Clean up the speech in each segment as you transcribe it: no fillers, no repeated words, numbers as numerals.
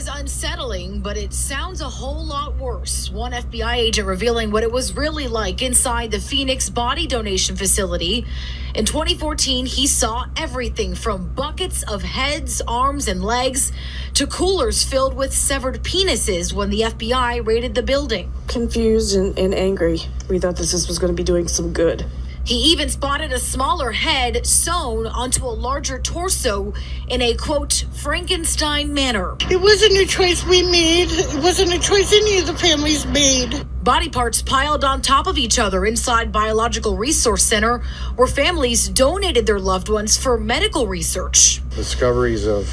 is unsettling, but it sounds a whole lot worse. One FBI agent revealing what it was really like inside the Phoenix body donation facility. In 2014, he saw everything from buckets of heads, arms, and legs to coolers filled with severed penises when the FBI raided the building. Confused and angry. We thought this was going to be doing some good. He even spotted a smaller head sewn onto a larger torso in a, quote, Frankenstein manner. It wasn't a choice we made. It wasn't a choice any of the families made. Body parts piled on top of each other inside Biological Resource Center, where families donated their loved ones for medical research. Discoveries of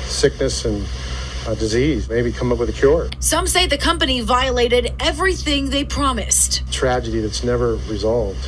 sickness and disease, maybe come up with a cure. Some say the company violated everything they promised. Tragedy that's never resolved,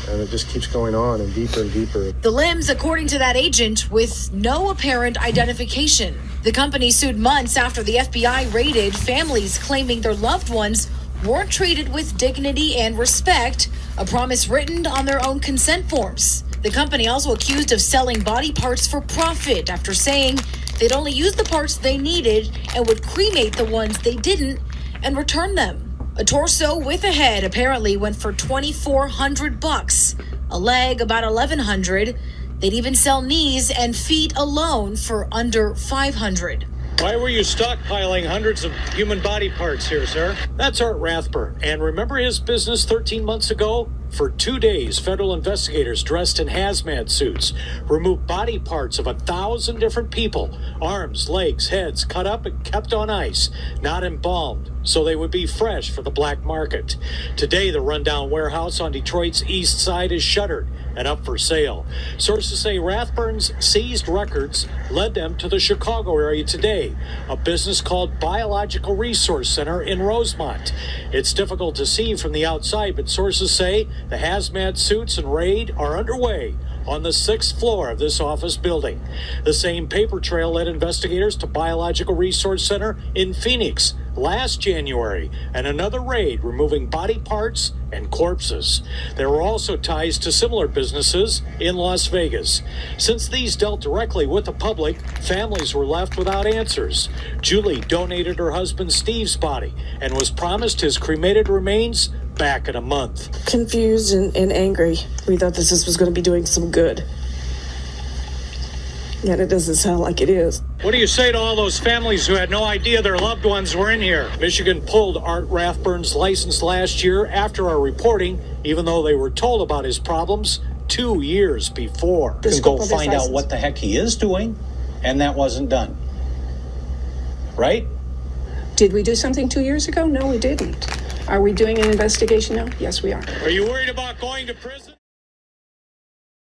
and it just keeps going on and deeper. The limbs, according to that agent, with no apparent identification. The company sued months after the FBI raided, families claiming their loved ones weren't treated with dignity and respect, a promise written on their own consent forms. The company also accused of selling body parts for profit after saying they'd only use the parts they needed and would cremate the ones they didn't and return them. A torso with a head apparently went for $2,400, a leg about $1,100. They'd even sell knees and feet alone for under $500. Why were you stockpiling hundreds of human body parts here, sir? That's Art Rathburn. And remember his business 13 months ago? For 2 days, federal investigators dressed in hazmat suits removed body parts of 1,000 different people. Arms, legs, heads cut up and kept on ice, not embalmed, so they would be fresh for the black market. Today, the rundown warehouse on Detroit's east side is shuttered and up for sale. Sources say Rathburn's seized records led them to the Chicago area today, a business called Biological Resource Center in Rosemont. It's difficult to see from the outside, but sources say the hazmat suits and raid are underway on the 6th floor of this office building. The same paper trail led investigators to Biological Resource Center in Phoenix last January, and another raid removing body parts and corpses. There were also ties to similar businesses in Las Vegas. Since these dealt directly with the public, families were left without answers. Julie donated her husband Steve's body and was promised his cremated remains back in a month. Confused and angry. We thought this was going to be doing some good. Yet it doesn't sound like it is. What do you say to all those families who had no idea their loved ones were in here? Michigan pulled Art Rathburn's license last year after our reporting, even though they were told about his problems 2 years before. You can go find out what the heck he is doing, and that wasn't done. Right? Did we do something 2 years ago? No, we didn't. Are we doing an investigation now? Yes, we are. Are you worried about going to prison?